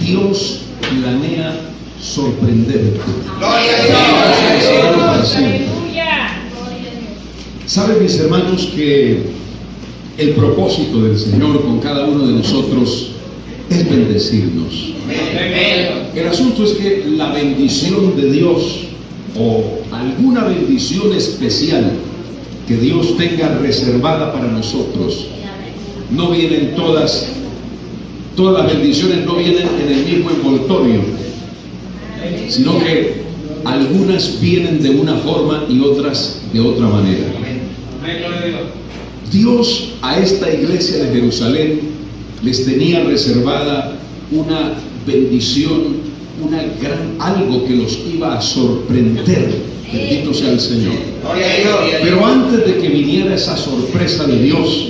Dios planea sorprenderte. Saben, mis hermanos, que el propósito del Señor con cada uno de nosotros es bendecirnos. El asunto es que la bendición de Dios o alguna bendición especial que Dios tenga reservada para nosotros, no vienen todas las bendiciones no vienen en el mismo envoltorio, sino que algunas vienen de una forma y otras de otra manera. Dios a esta iglesia de Jerusalén les tenía reservada una bendición, algo que los iba a sorprender. Bendito sea el Señor. Pero antes de que viniera esa sorpresa de Dios,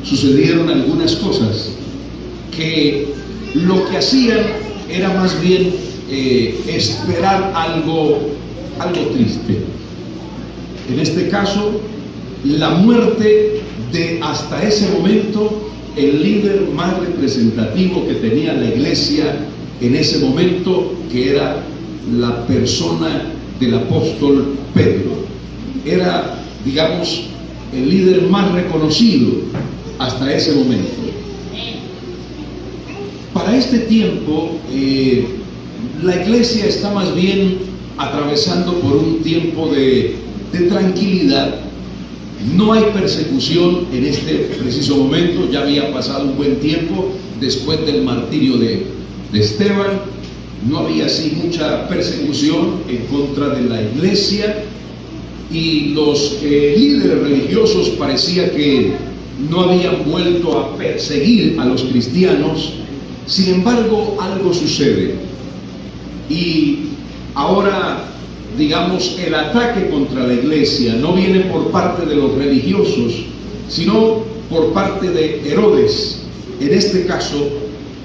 sucedieron algunas cosas que lo que hacían era más bien esperar algo triste. En este caso, la muerte de hasta ese momento el líder más representativo que tenía la iglesia en ese momento, que era la persona del apóstol Pedro. Era, digamos, el líder más reconocido hasta ese momento. Para este tiempo, la iglesia está más bien atravesando por un tiempo de tranquilidad. No hay persecución en este preciso momento. Ya había pasado un buen tiempo después del martirio de Esteban. No había así mucha persecución en contra de la iglesia, y los líderes religiosos parecía que no habían vuelto a perseguir a los cristianos. Sin embargo, algo sucede, y ahora, digamos, el ataque contra la iglesia no viene por parte de los religiosos, sino por parte de Herodes. En este caso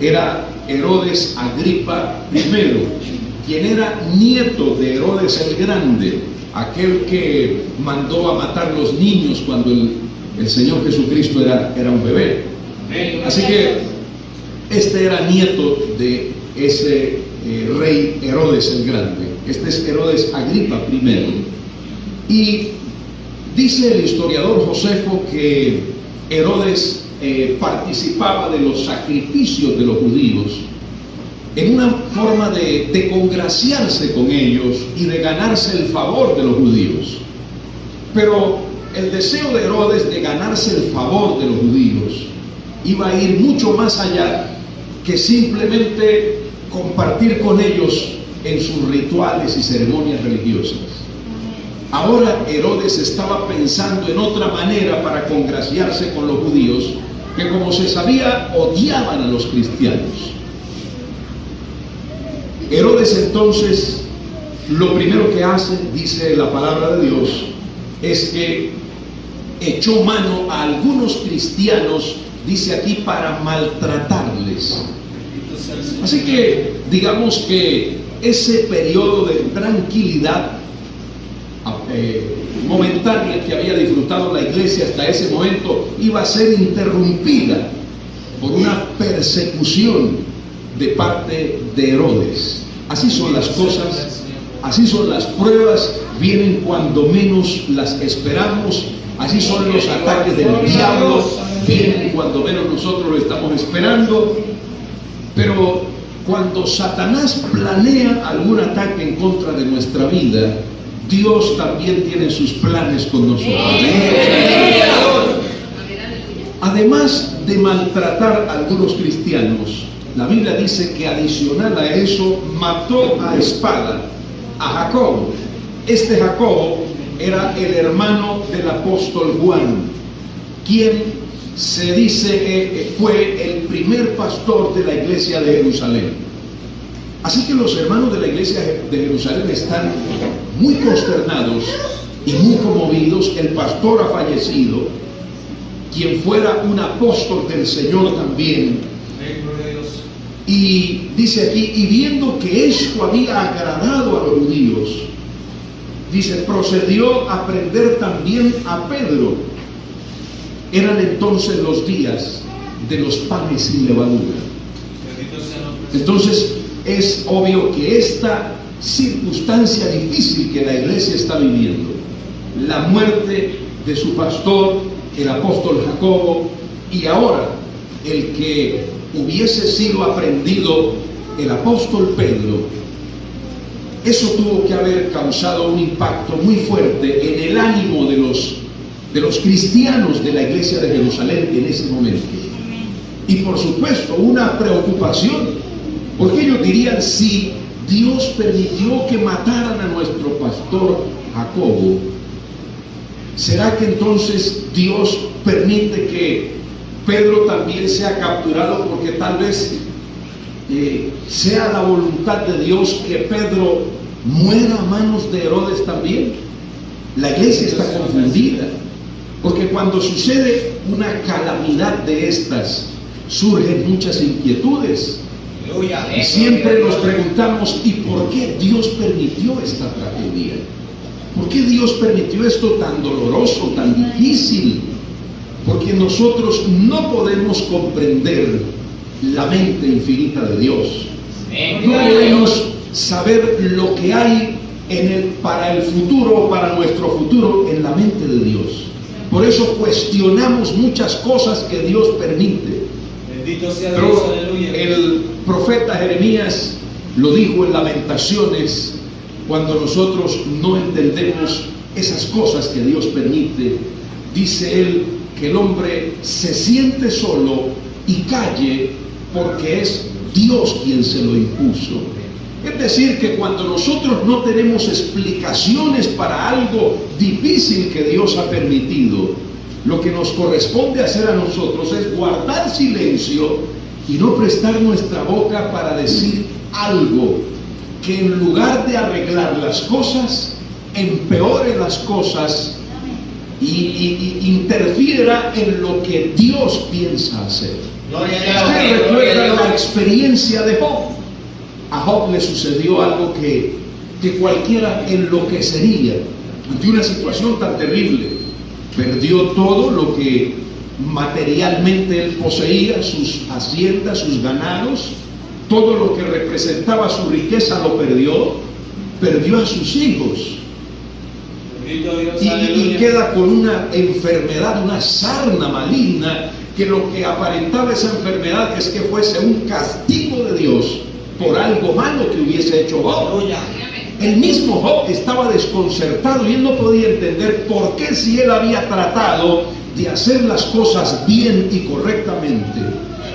era Herodes Agripa I, quien era nieto de Herodes el Grande, aquel que mandó a matar los niños cuando el Señor Jesucristo era un bebé. Así que este era nieto de ese rey Herodes el Grande. Este es Herodes Agripa I. Y dice el historiador Josefo que Herodes participaba de los sacrificios de los judíos en una forma de congraciarse con ellos y de ganarse el favor de los judíos. Pero el deseo de Herodes de ganarse el favor de los judíos iba a ir mucho más allá que simplemente compartir con ellos en sus rituales y ceremonias religiosas. Ahora Herodes estaba pensando en otra manera para congraciarse con los judíos, que, como se sabía, odiaban a los cristianos. Herodes entonces, lo primero que hace, dice la palabra de Dios, es que echó mano a algunos cristianos, dice aquí, para maltratarles. Así que digamos que ese periodo de tranquilidad momentánea que había disfrutado la iglesia hasta ese momento iba a ser interrumpida por una persecución de parte de Herodes. Así son las cosas, así son las pruebas, vienen cuando menos las esperamos. Así son los ataques del diablo, vienen cuando menos nosotros lo estamos esperando. Pero cuando Satanás planea algún ataque en contra de nuestra vida, Dios también tiene sus planes con nosotros. Además de maltratar a algunos cristianos, la Biblia dice que adicional a eso mató a espada a Jacobo. Este Jacobo era el hermano del apóstol Juan, quien se dice que fue el primer pastor de la iglesia de Jerusalén. Así que los hermanos de la iglesia de Jerusalén están muy consternados y muy conmovidos. El pastor ha fallecido, quien fuera un apóstol del Señor también. Y dice aquí, y viendo que esto había agradado a los judíos, dice, procedió a prender también a Pedro. Eran entonces los días de los panes sin levadura. Entonces es obvio que esta circunstancia difícil que la iglesia está viviendo, la muerte de su pastor, el apóstol Jacobo, y ahora el que hubiese sido aprendido, el apóstol Pedro, eso tuvo que haber causado un impacto muy fuerte en el ánimo de los cristianos de la iglesia de Jerusalén en ese momento. Y por supuesto una preocupación, porque ellos dirían: si Dios permitió que mataran a nuestro pastor Jacobo, ¿será que entonces Dios permite que Pedro también sea capturado? Porque tal vez sea la voluntad de Dios que Pedro muera a manos de Herodes también. La iglesia está confundida, porque cuando sucede una calamidad de estas, surgen muchas inquietudes. Y siempre nos preguntamos: ¿y por qué Dios permitió esta tragedia? ¿Por qué Dios permitió esto tan doloroso, tan difícil? Porque nosotros no podemos comprender la mente infinita de Dios. No podemos saber lo que hay para el futuro, para nuestro futuro, en la mente de Dios. Por eso cuestionamos muchas cosas que Dios permite. Bendito sea Dios, aleluya. El profeta Jeremías lo dijo en Lamentaciones, cuando nosotros no entendemos esas cosas que Dios permite. Dice él que el hombre se siente solo y calle porque es Dios quien se lo impuso. Es decir, que cuando nosotros no tenemos explicaciones para algo difícil que Dios ha permitido, lo que nos corresponde hacer a nosotros es guardar silencio y no prestar nuestra boca para decir algo que, en lugar de arreglar las cosas, empeore las cosas y interfiera en lo que Dios piensa hacer. Usted recuerda la experiencia de Job. A Job le sucedió algo que cualquiera enloquecería ante una situación tan terrible. Perdió todo lo que materialmente él poseía, sus haciendas, sus ganados, todo lo que representaba su riqueza lo perdió a sus hijos. Y queda con una enfermedad, una sarna maligna, que lo que aparentaba esa enfermedad es que fuese un castigo de Dios por algo malo que hubiese hecho Job. El mismo Job estaba desconcertado y él no podía entender por qué, si él había tratado de hacer las cosas bien y correctamente,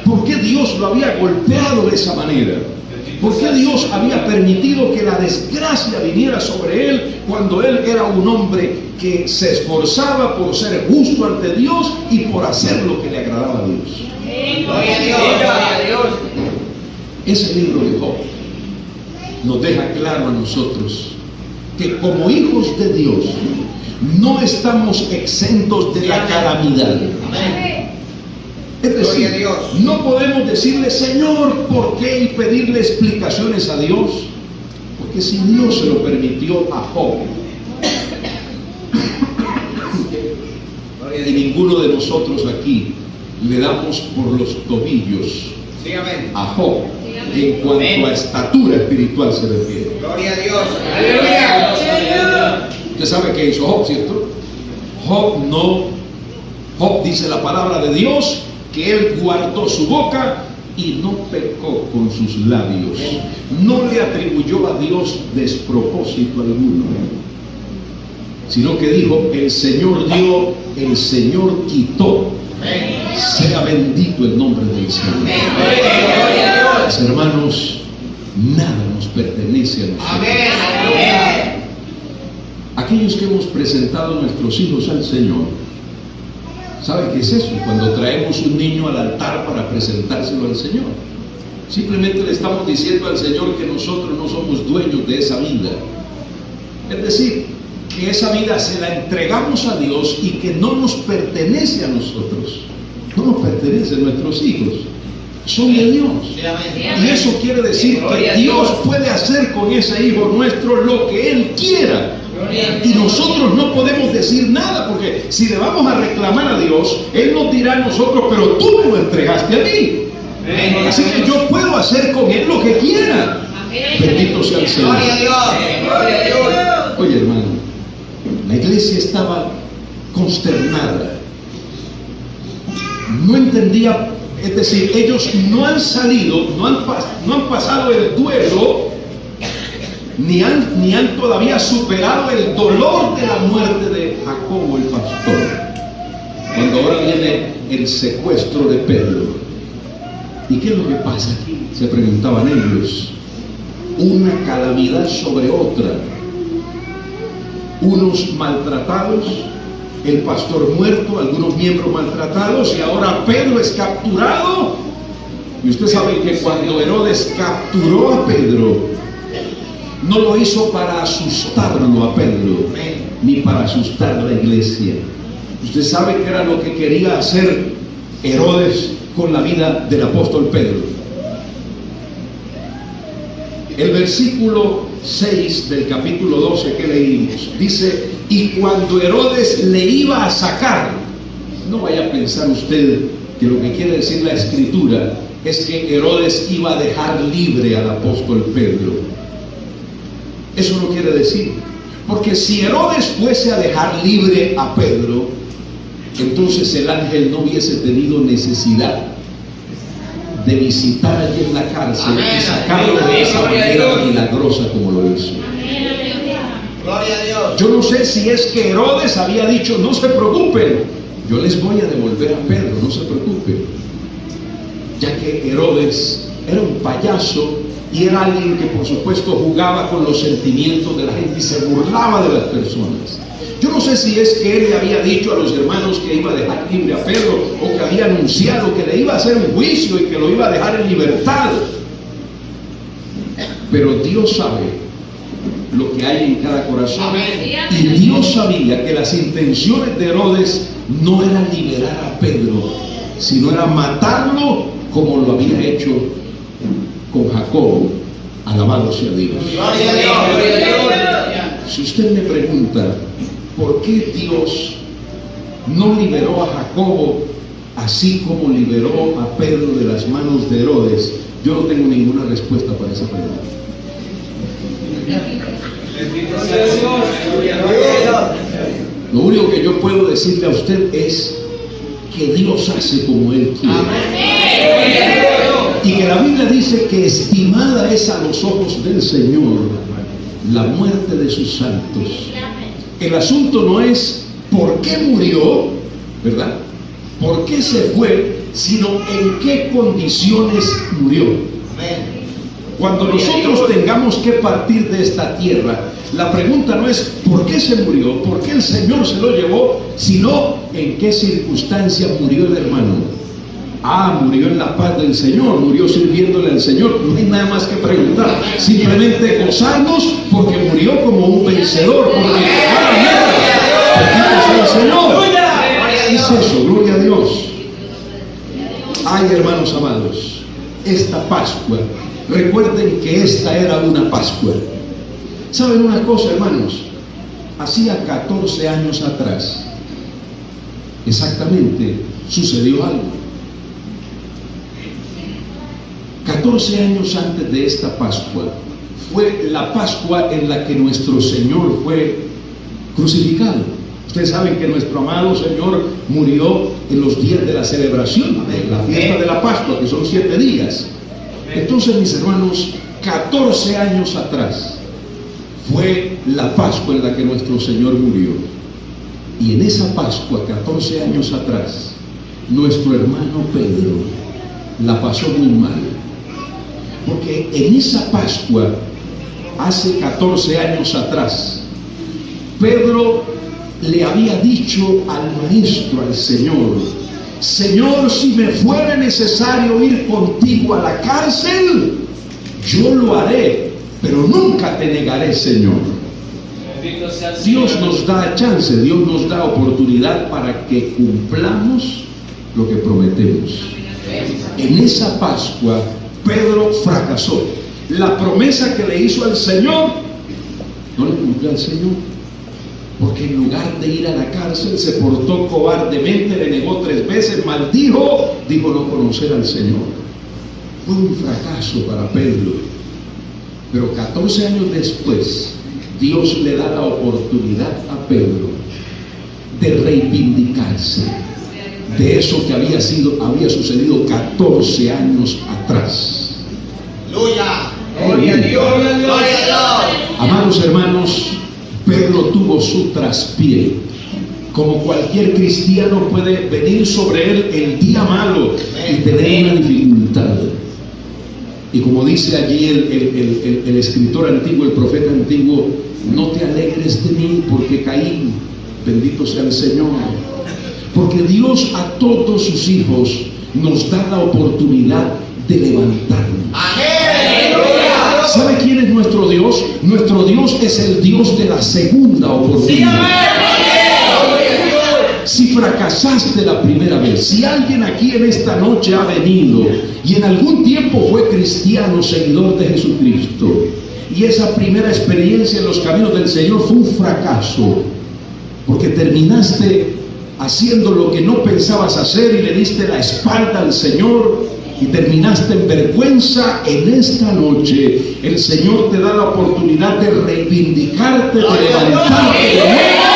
por qué Dios lo había golpeado de esa manera. ¿Por qué Dios había permitido que la desgracia viniera sobre él cuando él era un hombre que se esforzaba por ser justo ante Dios y por hacer lo que le agradaba a Dios? Gloria a Dios. Ese libro de Job nos deja claro a nosotros que como hijos de Dios no estamos exentos de la calamidad. Es decir, no podemos decirle: Señor, ¿por qué? Y pedirle explicaciones a Dios, porque si Dios se lo permitió a Job, y ninguno de nosotros aquí le damos por los tobillos a Job en cuanto a estatura espiritual se refiere. Gloria a Dios. Aleluya. Usted sabe qué hizo Job, ¿cierto? Job dice la palabra de Dios que él guardó su boca y no pecó con sus labios. No le atribuyó a Dios despropósito alguno, sino que dijo: el Señor dio, el Señor quitó. Sea bendito el nombre del Señor. Mis hermanos, nada nos pertenece a nosotros. Aquellos que hemos presentado a nuestros hijos al Señor, ¿saben qué es eso? Cuando traemos un niño al altar para presentárselo al Señor, simplemente le estamos diciendo al Señor que nosotros no somos dueños de esa vida. Es decir, que esa vida se la entregamos a Dios y que no nos pertenece a nosotros, no nos pertenece a nuestros hijos, son de Dios. Y eso quiere decir que Dios puede hacer con ese hijo nuestro lo que Él quiera. Y nosotros no podemos decir nada, porque si le vamos a reclamar a Dios, Él nos dirá a nosotros: pero tú me lo entregaste a mí. Así que yo puedo hacer con él lo que quiera. Bendito sea el Señor. Gloria a Dios. Gloria a Dios. Oye, hermano, la iglesia estaba consternada. No entendía, es decir, ellos no han salido, no han pasado el duelo, ni han todavía superado el dolor de la muerte de Jacobo el pastor. Cuando ahora viene el secuestro de Pedro. ¿Y qué es lo que pasa aquí? Se preguntaban ellos. Una calamidad sobre otra. Unos maltratados, el pastor muerto, algunos miembros maltratados, y ahora Pedro es capturado. Y usted sabe que cuando Herodes capturó a Pedro, no lo hizo para asustarlo a Pedro, ni para asustar a la iglesia. Usted sabe que era lo que quería hacer Herodes con la vida del apóstol Pedro. El versículo 6 del capítulo 12 que leímos dice: y cuando Herodes le iba a sacar, no vaya a pensar usted que lo que quiere decir la escritura es que Herodes iba a dejar libre al apóstol Pedro. Eso no quiere decir, porque si Herodes fuese a dejar libre a Pedro, entonces el ángel no hubiese tenido necesidad de visitar allí en la cárcel y sacarlo de esa manera milagrosa como lo hizo. Gloria a Dios. Yo no sé si es que Herodes había dicho: no se preocupen, yo les voy a devolver a Pedro, no se preocupen. Ya que Herodes era un payaso y era alguien que por supuesto jugaba con los sentimientos de la gente y se burlaba de las personas. Yo no sé si es que él le había dicho a los hermanos que iba a dejar libre a Pedro, o que había anunciado que le iba a hacer un juicio y que lo iba a dejar en libertad. Pero Dios sabe lo que hay en cada corazón. Y Dios sabía que las intenciones de Herodes no eran liberar a Pedro, sino era matarlo como lo había hecho con Jacobo. Alabado sea Dios. Gloria a Dios. Gloria a Dios. Si usted me pregunta ¿por qué Dios no liberó a Jacobo así como liberó a Pedro de las manos de Herodes? Yo no tengo ninguna respuesta para esa pregunta. Lo único que yo puedo decirle a usted es que Dios hace como Él quiere. Y que la Biblia dice que estimada es a los ojos del Señor la muerte de sus santos. El asunto no es por qué murió, ¿verdad? ¿Por qué se fue? Sino en qué condiciones murió. Cuando nosotros tengamos que partir de esta tierra, la pregunta no es por qué se murió, por qué el Señor se lo llevó, sino en qué circunstancia murió el hermano. Murió en la paz del Señor, murió sirviéndole al Señor. No hay nada más que preguntar, simplemente gozarnos porque murió como un vencedor, porque bendito sea el Señor. Es eso, gloria a Dios. Ay, hermanos amados, esta Pascua, recuerden que esta era una Pascua. ¿Saben una cosa, hermanos? Hacía 14 años atrás, exactamente, sucedió algo. 14 años antes de esta Pascua, fue la Pascua en la que nuestro Señor fue crucificado. Ustedes saben que nuestro amado Señor murió en los días de la celebración de la fiesta de la Pascua, que son 7 días. Entonces, mis hermanos, 14 años atrás fue la Pascua en la que nuestro Señor murió. Y en esa Pascua, 14 años atrás, nuestro hermano Pedro la pasó muy mal. Porque en esa Pascua, hace 14 años atrás, Pedro le había dicho al Maestro, al Señor: Señor, si me fuera necesario ir contigo a la cárcel, yo lo haré, pero nunca te negaré, Señor. Dios nos da chance, Dios nos da oportunidad para que cumplamos lo que prometemos. En esa Pascua, Pedro fracasó. La promesa que le hizo al Señor, no le cumplió al Señor. Porque en lugar de ir a la cárcel, se portó cobardemente, le negó 3 veces, maldijo, dijo no conocer al Señor. Fue un fracaso para Pedro, pero 14 años después, Dios le da la oportunidad a Pedro de reivindicarse de eso que había sucedido 14 años atrás. Aleluya. Gloria a Dios. Gloria a Dios. Amados hermanos, Pedro tuvo su traspié. Como cualquier cristiano puede venir sobre él el día malo y tener una dificultad. Y como dice allí el escritor antiguo, el profeta antiguo, no te alegres de mí porque caí, bendito sea el Señor. Porque Dios a todos sus hijos nos da la oportunidad de levantarnos. Amén. ¿Sabe quién es nuestro Dios? Nuestro Dios es el Dios de la segunda oportunidad. Si fracasaste la primera vez, si alguien aquí en esta noche ha venido y en algún tiempo fue cristiano, seguidor de Jesucristo, y esa primera experiencia en los caminos del Señor fue un fracaso, porque terminaste haciendo lo que no pensabas hacer y le diste la espalda al Señor y terminaste en vergüenza, en esta noche el Señor te da la oportunidad de reivindicarte, de levantarte de nuevo,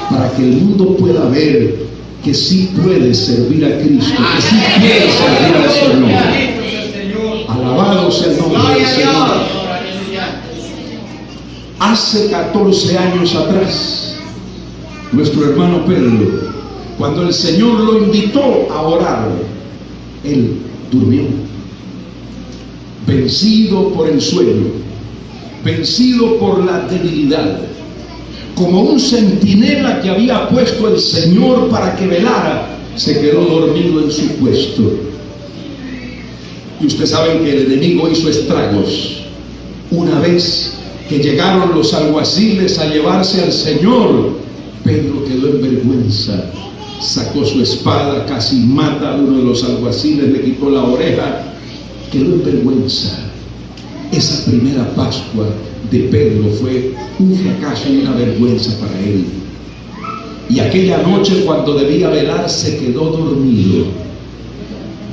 para que el mundo pueda ver que sí puedes servir a Cristo, que sí puedes servir al Señor. Alabado sea el nombre del Señor. Hace 14 años atrás, nuestro hermano Pedro, cuando el Señor lo invitó a orar, él durmió, vencido por el sueño, vencido por la debilidad, como un centinela que había puesto el Señor para que velara, se quedó dormido en su puesto. Y ustedes saben que el enemigo hizo estragos. Una vez que llegaron los alguaciles a llevarse al Señor, Pedro quedó en vergüenza, sacó su espada, casi mata a uno de los alguaciles, le quitó la oreja, quedó en vergüenza. Esa primera Pascua de Pedro fue un fracaso y una vergüenza para él. Y aquella noche, cuando debía velar, se quedó dormido.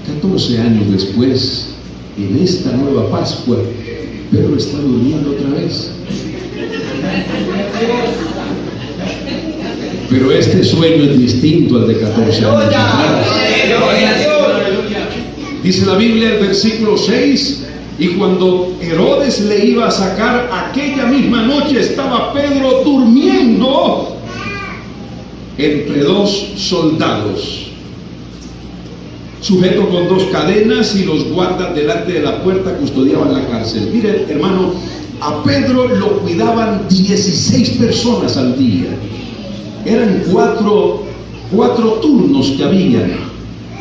14 años después, en esta nueva Pascua, Pedro está durmiendo otra vez. Pero este sueño es distinto al de 14 años atrás. Dice la Biblia, el versículo 6, y cuando Herodes le iba a sacar, aquella misma noche estaba Pedro durmiendo entre dos soldados, sujeto con dos cadenas, y los guardas delante de la puerta custodiaban la cárcel. Mire, hermano, a Pedro lo cuidaban 16 personas al día. Eran cuatro turnos que había,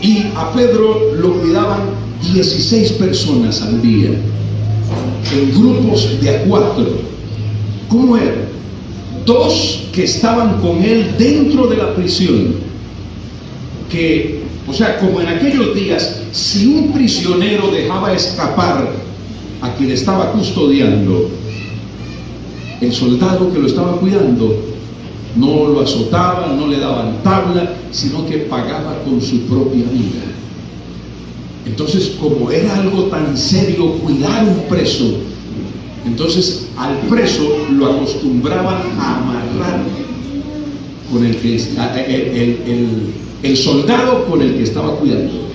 y a Pedro lo cuidaban 16 personas al día, en grupos de a 4. ¿Cómo era? 2 que estaban con él dentro de la prisión, que, o sea, como en aquellos días, si un prisionero dejaba escapar a quien estaba custodiando, el soldado que lo estaba cuidando no lo azotaban, no le daban tabla, sino que pagaba con su propia vida. Entonces, como era algo tan serio cuidar un preso, entonces al preso lo acostumbraban a amarrar con el que el soldado con el que estaba cuidando,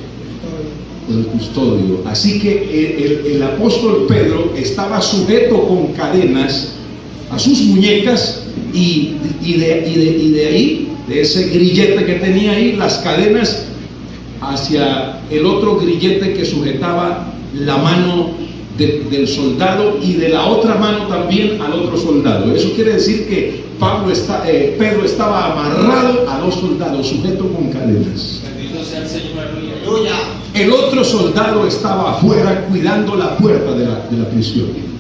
con el custodio. Así que el apóstol Pedro estaba sujeto con cadenas a sus muñecas, y de ahí, de ese grillete que tenía ahí, las cadenas hacia el otro grillete que sujetaba la mano del soldado, y de la otra mano también al otro soldado. Eso quiere decir que Pedro estaba amarrado a 2 soldados, sujeto con cadenas. Bendito sea el Señor. Aleluya. El otro soldado estaba afuera cuidando la puerta de la prisión.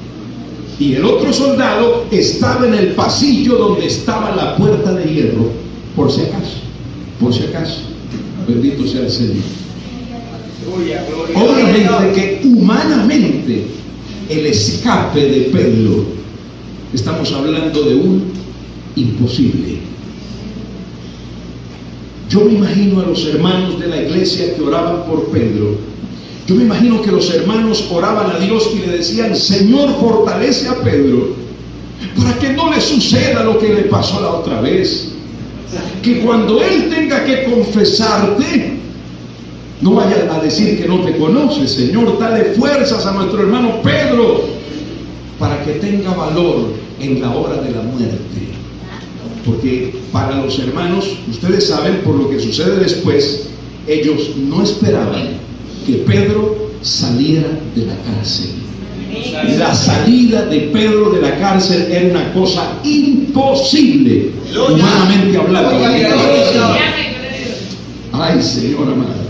Y el otro soldado estaba en el pasillo donde estaba la puerta de hierro, por si acaso. Bendito sea el Señor. Obviamente que humanamente el escape de Pedro, estamos hablando de un imposible. Yo me imagino a los hermanos de la iglesia que oraban por Pedro Yo me imagino que los hermanos oraban a Dios y le decían: Señor, fortalece a Pedro para que no le suceda lo que le pasó la otra vez. Que cuando él tenga que confesarte, no vaya a decir que no te conoce. Señor, dale fuerzas a nuestro hermano Pedro para que tenga valor en la hora de la muerte. Porque para los hermanos, ustedes saben por lo que sucede después, ellos no esperaban que Pedro saliera de la cárcel. La salida de Pedro de la cárcel era una cosa imposible, humanamente hablando. Ay, Señor amado.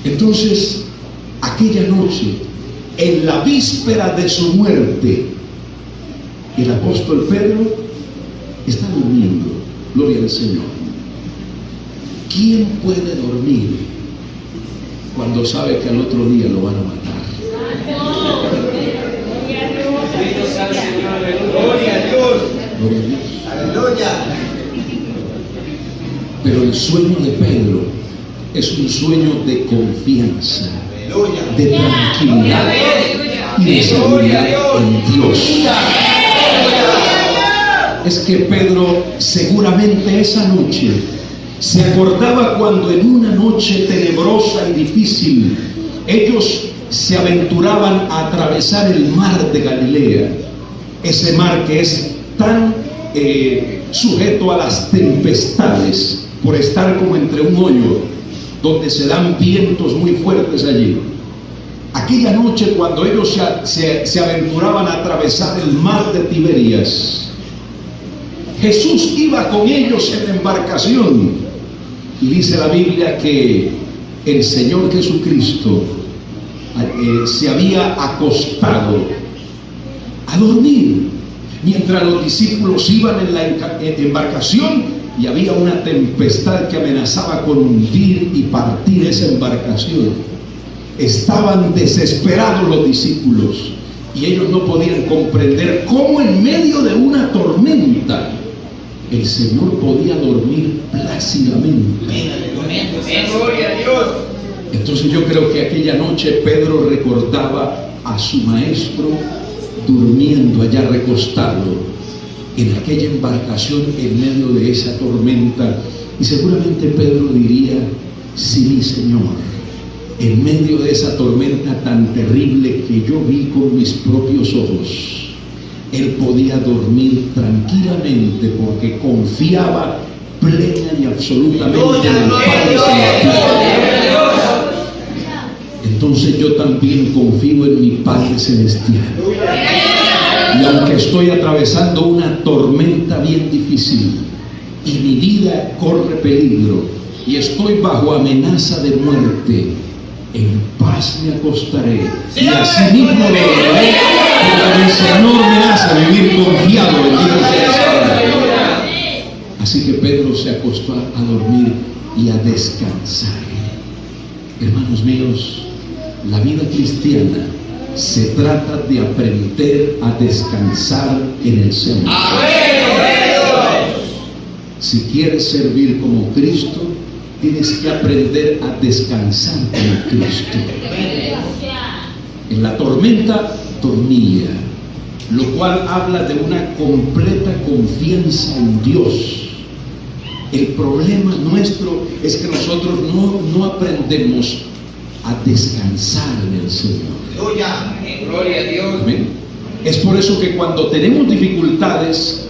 Entonces, aquella noche, en la víspera de su muerte, el apóstol Pedro está durmiendo. Gloria al Señor. ¿Quién puede dormir cuando sabe que al otro día lo van a matar? Gloria a Dios. Gloria a Dios. Aleluya. Pero el sueño de Pedro es un sueño de confianza, de tranquilidad y de seguridad en Dios. Es que Pedro seguramente esa noche se acordaba cuando en una noche tenebrosa y difícil ellos se aventuraban a atravesar el mar de Galilea, ese mar que es tan sujeto a las tempestades por estar como entre un hoyo donde se dan vientos muy fuertes allí. Aquella noche cuando ellos se aventuraban a atravesar el mar de Tiberias, Jesús iba con ellos en la embarcación y dice la Biblia que el Señor Jesucristo se había acostado a dormir mientras los discípulos iban en la embarcación y había una tempestad que amenazaba con hundir y partir esa embarcación. Estaban desesperados los discípulos y ellos no podían comprender cómo en medio de una tormenta el Señor podía dormir plácidamente. Gloria a Dios. Entonces yo creo que aquella noche Pedro recordaba a su maestro durmiendo allá recostado en aquella embarcación en medio de esa tormenta, y seguramente Pedro diría: sí, mi Señor, en medio de esa tormenta tan terrible que yo vi con mis propios ojos, él podía dormir tranquilamente porque confiaba plena y absolutamente en el Padre Celestial. Entonces yo también confío en mi Padre Celestial. Y aunque estoy atravesando una tormenta bien difícil y mi vida corre peligro y estoy bajo amenaza de muerte, en paz me acostaré y así mismo lo dormiré, porque el Señor me hace vivir confiado en Dios. Así que Pedro se acostó a dormir y a descansar. Hermanos míos, la vida cristiana se trata de aprender a descansar en el Señor. Si quieres servir como Cristo, tienes que aprender a descansar en Cristo. En la tormenta dormía, lo cual habla de una completa confianza en Dios. El problema nuestro es que nosotros no aprendemos a descansar en el Señor. Gloria a Dios. Amén. Es por eso que cuando tenemos dificultades,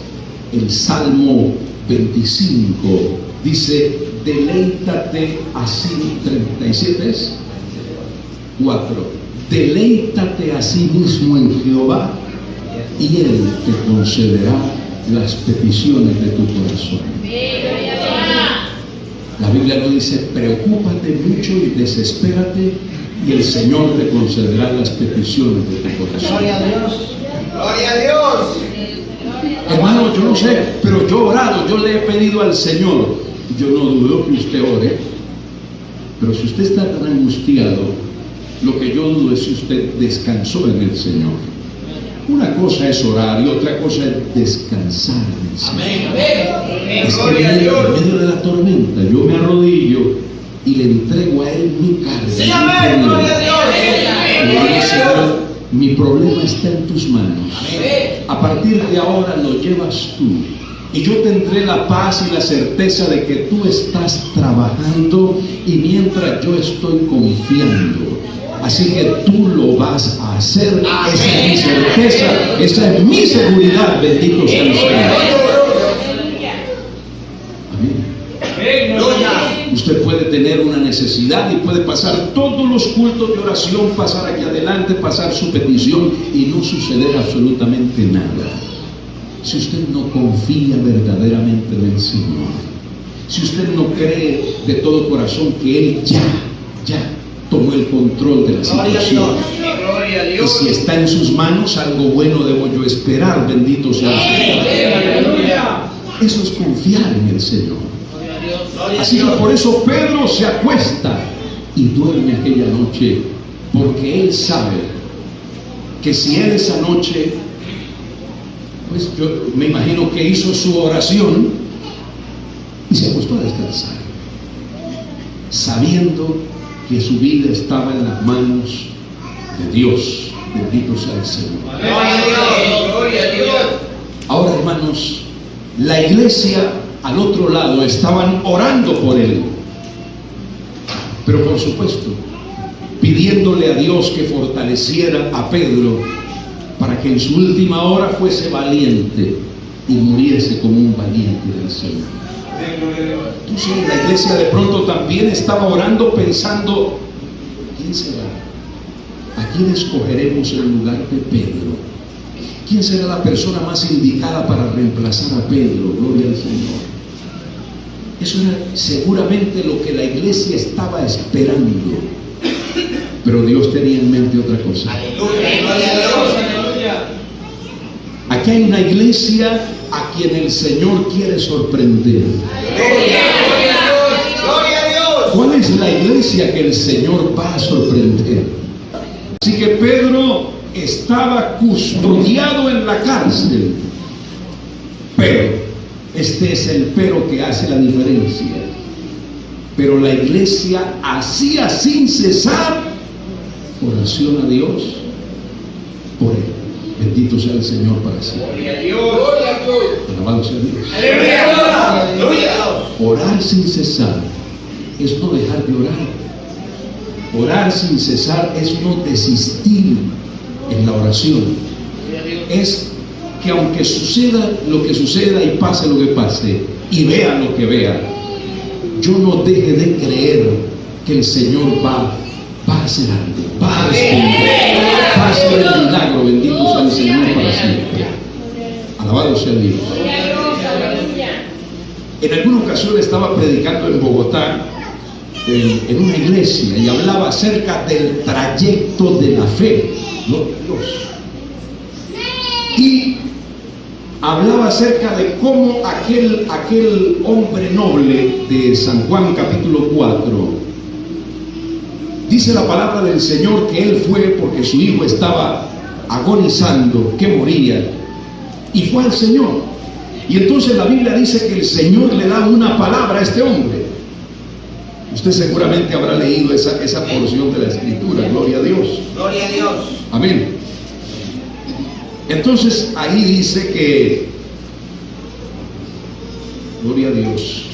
el Salmo 25 dice: deleítate así, 37 es 4, deleítate a sí mismo en Jehová y Él te concederá las peticiones de tu corazón. La Biblia no dice: preocúpate mucho y desespérate y el Señor te concederá las peticiones de tu corazón. Gloria a Dios. Gloria a Dios. Hermano, yo no sé, pero yo he orado, yo le he pedido al Señor. Yo no dudo que usted ore, pero si usted está tan angustiado, lo que yo dudo es si usted descansó en el Señor. Una cosa es orar y otra cosa es descansar en el Señor. Amén. Es que en medio de la tormenta yo me arrodillo y le entrego a Él mi carga. Sí, amén, gloria a Dios. Y le digo, Señor, mi problema está en tus manos. A partir de ahora lo llevas tú. Y yo tendré la paz y la certeza de que tú estás trabajando y mientras yo estoy confiando. Así que tú lo vas a hacer. Esa es mi certeza, esa es mi seguridad. Bendito sea el Señor. Amén. Usted puede tener una necesidad y puede pasar todos los cultos de oración, pasar aquí adelante, pasar su petición y no suceder absolutamente nada. Si usted no confía verdaderamente en el Señor, si usted no cree de todo corazón que Él ya tomó el control de la situación, y si está en sus manos, algo bueno debo yo esperar. Bendito sea el Señor. Eso es confiar en el Señor. Así que por eso Pedro se acuesta y duerme aquella noche, porque él sabe que si él esa noche, pues yo me imagino que hizo su oración y se acostó a descansar, sabiendo que su vida estaba en las manos de Dios. Bendito sea el Señor. Gloria a Dios. Ahora, hermanos, la iglesia al otro lado estaban orando por él, pero por supuesto pidiéndole a Dios que fortaleciera a Pedro para que en su última hora fuese valiente y muriese como un valiente del Señor. Entonces la iglesia de pronto también estaba orando pensando, ¿quién será? ¿A quién escogeremos en lugar de Pedro? ¿Quién será la persona más indicada para reemplazar a Pedro? Gloria al Señor. Eso era seguramente lo que la iglesia estaba esperando. Pero Dios tenía en mente otra cosa. Aquí hay una iglesia a quien el Señor quiere sorprender. ¿Cuál es la iglesia que el Señor va a sorprender? Así que Pedro estaba custodiado en la cárcel, pero este es el pero que hace la diferencia. Pero la iglesia hacía sin cesar oración a Dios por él. Bendito sea el Señor para siempre. Alabado sea Dios. Orar sin cesar es no dejar de orar. Orar sin cesar es no desistir en la oración. Es que aunque suceda lo que suceda y pase lo que pase y vea lo que vea, yo no deje de creer que el Señor va a hacer algo, va a responder, va a hacer el milagro. Bendito sea el Señor para siempre. Alabado sea Dios. En alguna ocasión estaba predicando en Bogotá, en una iglesia, y hablaba acerca del trayecto de la fe. Y hablaba acerca de cómo aquel hombre noble de San Juan capítulo 4, dice la palabra del Señor que él fue porque su hijo estaba agonizando, que moría, y fue al Señor. Y entonces la Biblia dice que el Señor le da una palabra a este hombre. Usted seguramente habrá leído esa porción de la Escritura. Gloria a Dios. Gloria a Dios. Amén. Entonces ahí dice que, gloria a Dios.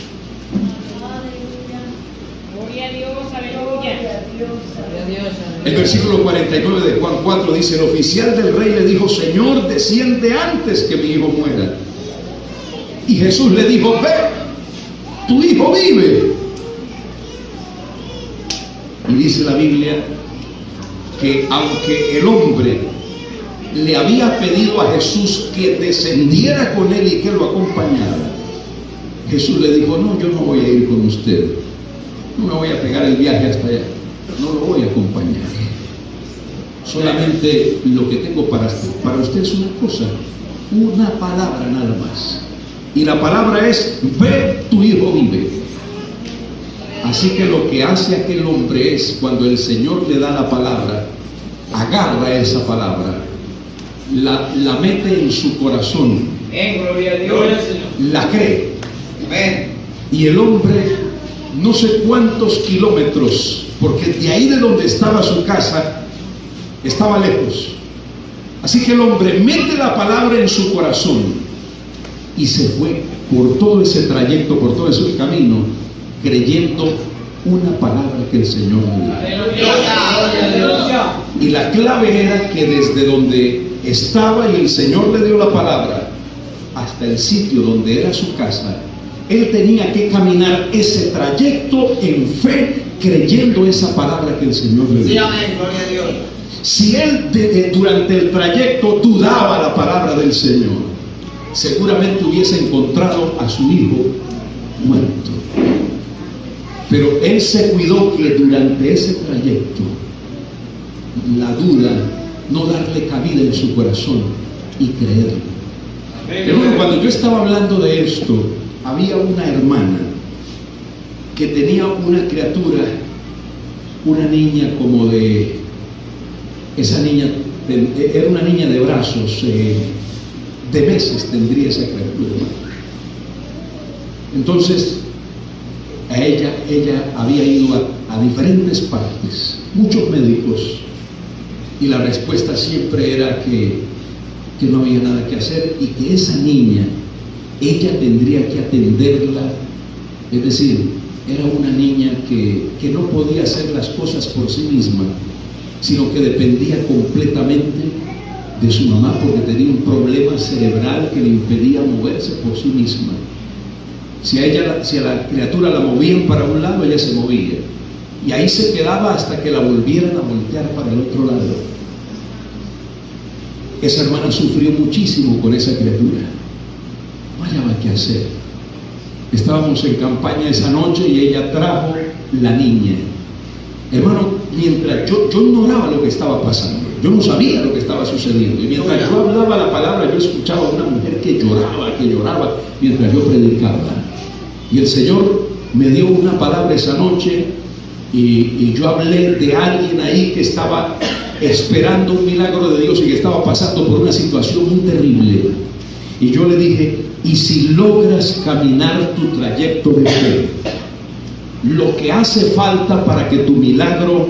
Gloria a Dios, aleluya. El versículo 49 de Juan 4 dice: el oficial del rey le dijo: Señor, desciende antes que mi hijo muera. Y Jesús le dijo: ve, tu hijo vive. Y dice la Biblia que aunque el hombre le había pedido a Jesús que descendiera con él y que lo acompañara, Jesús le dijo: no, yo no voy a ir con usted, no me voy a pegar el viaje hasta allá, no lo voy a acompañar. Solamente lo que tengo para usted es una cosa, una palabra nada más. Y la palabra es: ve, tu hijo vive. Así que lo que hace aquel hombre es, cuando el Señor le da la palabra, agarra esa palabra, la mete en su corazón, Gloria a Dios. la cree. Amén. Y el hombre no sé cuántos kilómetros, porque de ahí de donde estaba su casa estaba lejos. Así que el hombre mete la palabra en su corazón y se fue por todo ese trayecto, por todo ese camino, creyendo una palabra que el Señor le dio. Y la clave era que desde donde estaba y el Señor le dio la palabra hasta el sitio donde era su casa, él tenía que caminar ese trayecto en fe, creyendo esa palabra que el Señor le dio. Sí, amén, gloria a Dios. Si él durante el trayecto dudaba la palabra del Señor, seguramente hubiese encontrado a su hijo muerto. Pero él se cuidó que durante ese trayecto la duda no darle cabida en su corazón y creerlo. Pero bueno, cuando yo estaba hablando de esto, había una hermana que tenía una criatura, una niña como de... Esa niña era una niña de brazos, de meses tendría esa criatura. Entonces, ella había ido a diferentes partes, muchos médicos, y la respuesta siempre era que no había nada que hacer y que esa niña, ella tendría que atenderla. Es decir, era una niña que no podía hacer las cosas por sí misma, sino que dependía completamente de su mamá, porque tenía un problema cerebral que le impedía moverse por sí misma. Si a la criatura la movían para un lado, ella se movía, y ahí se quedaba hasta que la volvieran a voltear para el otro lado. Esa hermana sufrió muchísimo con esa criatura, no hallaba qué hacer. Estábamos en campaña esa noche y ella trajo la niña. Hermano, mientras yo ignoraba lo que estaba pasando, yo no sabía lo que estaba sucediendo, y mientras yo hablaba la palabra, yo escuchaba a una mujer que lloraba mientras yo predicaba. Y el Señor me dio una palabra esa noche, y yo hablé de alguien ahí que estaba esperando un milagro de Dios y que estaba pasando por una situación muy terrible. Y yo le dije: y si logras caminar tu trayecto de fe, lo que hace falta para que tu milagro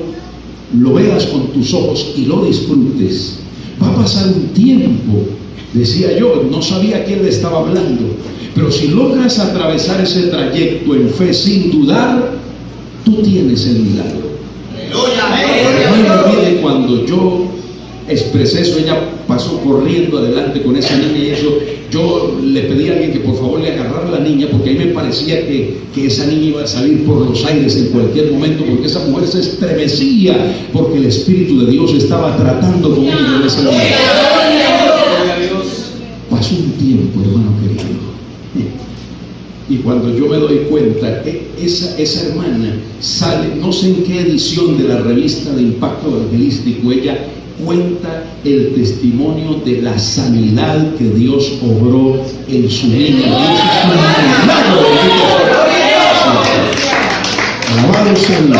lo veas con tus ojos y lo disfrutes, va a pasar un tiempo. Decía yo, no sabía a quién le estaba hablando, pero si logras atravesar ese trayecto en fe sin dudar, tú tienes el milagro. No me olvide cuando yo expresé eso, ella pasó corriendo adelante con esa niña, y eso, yo le pedí a alguien que por favor le agarrara a la niña, porque a mí me parecía que esa niña iba a salir por los aires en cualquier momento, porque esa mujer se estremecía, porque el Espíritu de Dios estaba tratando con ella en ese momento. Pasó un tiempo, hermano querido, y cuando yo me doy cuenta, esa hermana sale, no sé en qué edición de la revista de Impacto Evangelístico, ella cuenta el testimonio de la sanidad que Dios obró en su niña. Alabado sea Dios.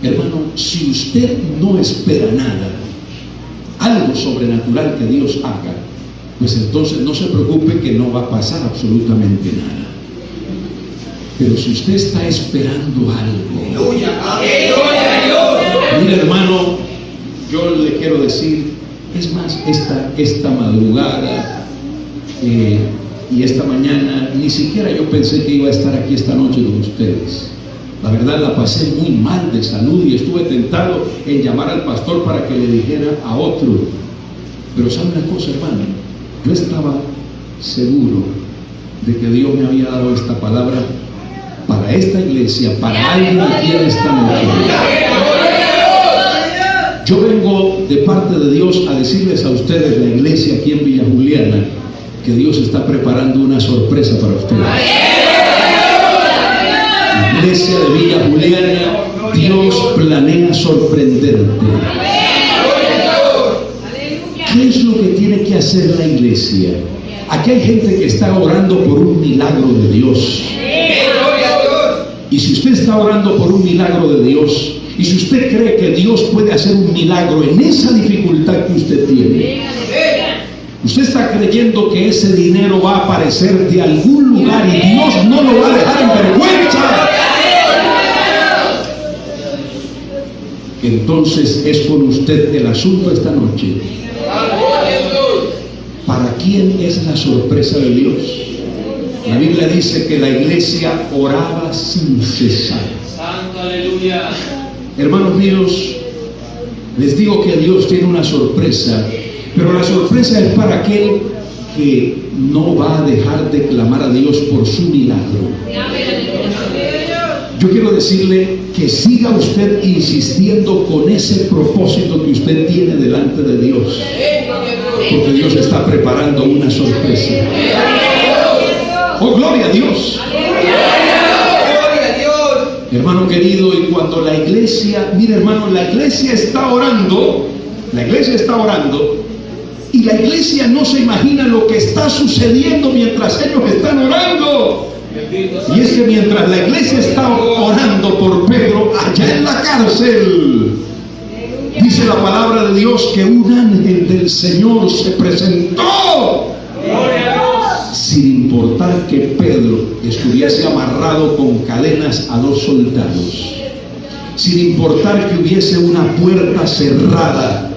Hermano, si usted no espera nada, algo sobrenatural que Dios haga, pues entonces no se preocupe que no va a pasar absolutamente nada. Pero si usted está esperando algo, mire, hermano, yo le quiero decir, es más, esta madrugada y esta mañana, ni siquiera yo pensé que iba a estar aquí esta noche con ustedes. La verdad, la pasé muy mal de salud y estuve tentado en llamar al pastor para que le dijera a otro. Pero ¿sabe una cosa, hermano? Yo estaba seguro de que Dios me había dado esta palabra para esta iglesia, para alguien aquí en esta noche. Yo vengo de parte de Dios a decirles a ustedes, la iglesia aquí en Villa Juliana, que Dios está preparando una sorpresa para ustedes. Iglesia de Villa Juliana, Dios planea sorprenderte. ¿Qué es lo que tiene que hacer la iglesia? Aquí hay gente que está orando por un milagro de Dios. Y si usted está orando por un milagro de Dios, y si usted cree que Dios puede hacer un milagro en esa dificultad que usted tiene, Usted está creyendo que ese dinero va a aparecer de algún lugar y Dios no lo va a dejar en vergüenza. Entonces es con usted el asunto esta noche. ¿Para quién es la sorpresa de Dios? La Biblia dice que la iglesia oraba sin cesar. Santo, aleluya. Hermanos míos, les digo que Dios tiene una sorpresa, pero la sorpresa es para aquel que no va a dejar de clamar a Dios por su milagro. Yo quiero decirle que siga usted insistiendo con ese propósito que usted tiene delante de Dios, porque Dios está preparando una sorpresa. ¡Oh, gloria a Dios! Hermano querido, y cuando la iglesia, mire hermano, la iglesia está orando, y la iglesia no se imagina lo que está sucediendo mientras ellos están orando. Y es que mientras la iglesia está orando por Pedro, allá en la cárcel, dice la palabra de Dios que un ángel del Señor se presentó. Sin importar que Pedro estuviese amarrado con cadenas a 2 soldados, sin importar que hubiese una puerta cerrada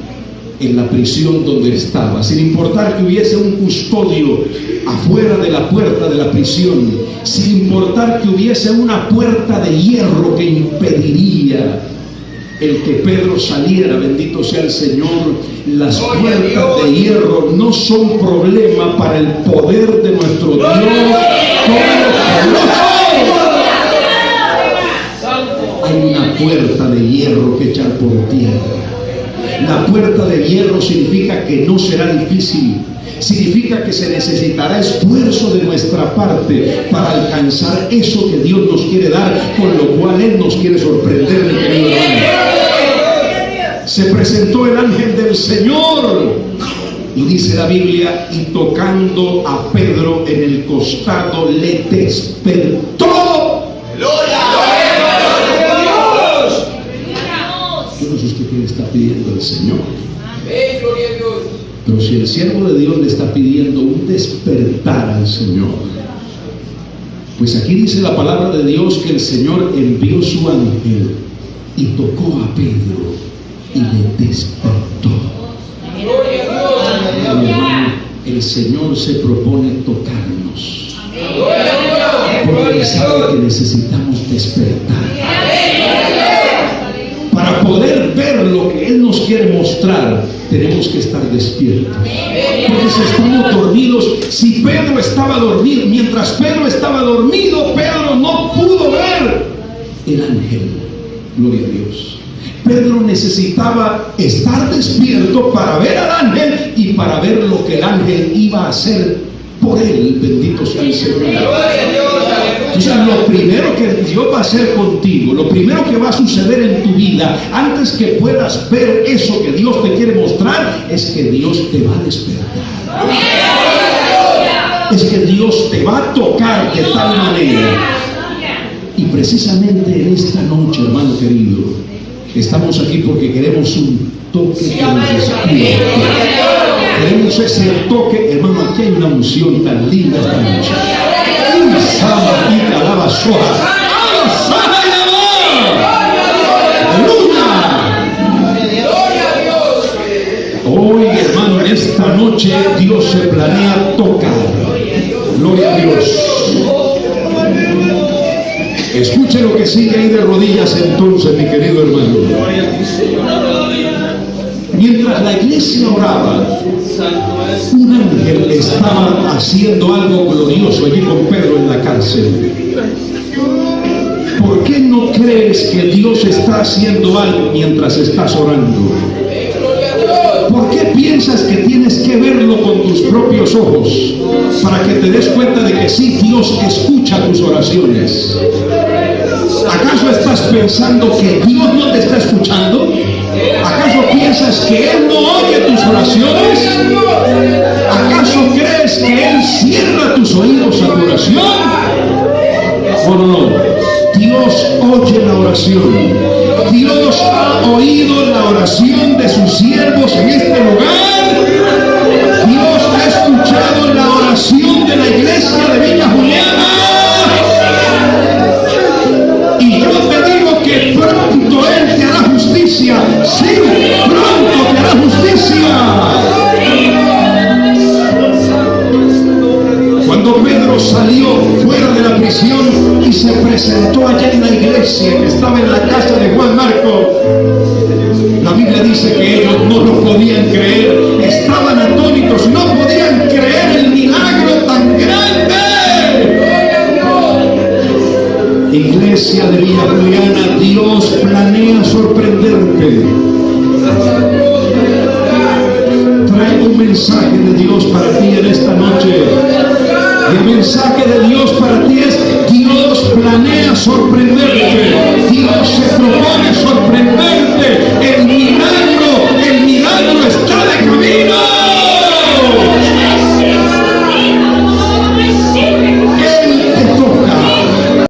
en la prisión donde estaba, sin importar que hubiese un custodio afuera de la puerta de la prisión, sin importar que hubiese una puerta de hierro que impediría el que Pedro saliera, bendito sea el Señor. Las puertas de hierro no son problema para el poder de nuestro Dios. Hay una puerta de hierro que echar por tierra. La puerta de hierro significa que no será difícil. Significa que se necesitará esfuerzo de nuestra parte para alcanzar eso que Dios nos quiere dar, con lo cual Él nos quiere sorprender, mi querido hermano. Se presentó el ángel del Señor y dice la Biblia, y tocando a Pedro en el costado le despertó. Yo no sé usted qué le está pidiendo al Señor, pero si el siervo de Dios le está pidiendo un despertar al Señor, pues aquí dice la palabra de Dios que el Señor envió su ángel y tocó a Pedro y le despertó. Hermano, el Señor se propone tocarnos, porque Él sabe que necesitamos despertar. Para poder ver lo que Él nos quiere mostrar, tenemos que estar despiertos. Porque si estamos dormidos, si Pedro estaba dormido, mientras Pedro estaba dormido, Pedro no pudo ver el ángel. Gloria a Dios. Pedro necesitaba estar despierto para ver al ángel y para ver lo que el ángel iba a hacer por él. Bendito sea el Señor. O sea, lo primero que Dios va a hacer contigo, lo primero que va a suceder en tu vida, antes que puedas ver eso que Dios te quiere mostrar, es que Dios te va a despertar. Es que Dios te va a tocar de tal manera. Y precisamente en esta noche, hermano querido, estamos aquí porque queremos un toque que nos despierte. Queremos ese toque, hermano. Aquí hay una unción tan linda esta noche. Hoy, hermano, en esta noche Dios se planea tocar. Gloria a Dios. Escuche lo que sigue ahí de rodillas entonces, mi querido hermano. Mientras la iglesia oraba, un ángel estaba haciendo algo glorioso allí con Pedro en la cárcel. ¿Por qué no crees que Dios está haciendo algo mientras estás orando? ¿Por qué piensas que tienes que verlo con tus propios ojos para que te des cuenta de que sí, Dios escucha tus oraciones? ¿Acaso estás pensando que Dios no te está escuchando? ¿Acaso piensas que Él no oye tus oraciones? ¿Acaso crees que Él cierra tus oídos a tu oración? ¿O no? Dios oye la oración. Dios ha oído la oración de sus siervos en este lugar. Dios presentó allá en la iglesia que estaba en la casa de Juan Marcos, la Biblia dice que ellos no lo podían creer, estaban atónitos, no podían creer el milagro tan grande. Iglesia de Villa Juliana, Dios planea sorprenderte. Traigo un mensaje de Dios para ti en esta noche. El mensaje de Dios para ti es: Dios planea sorprenderte.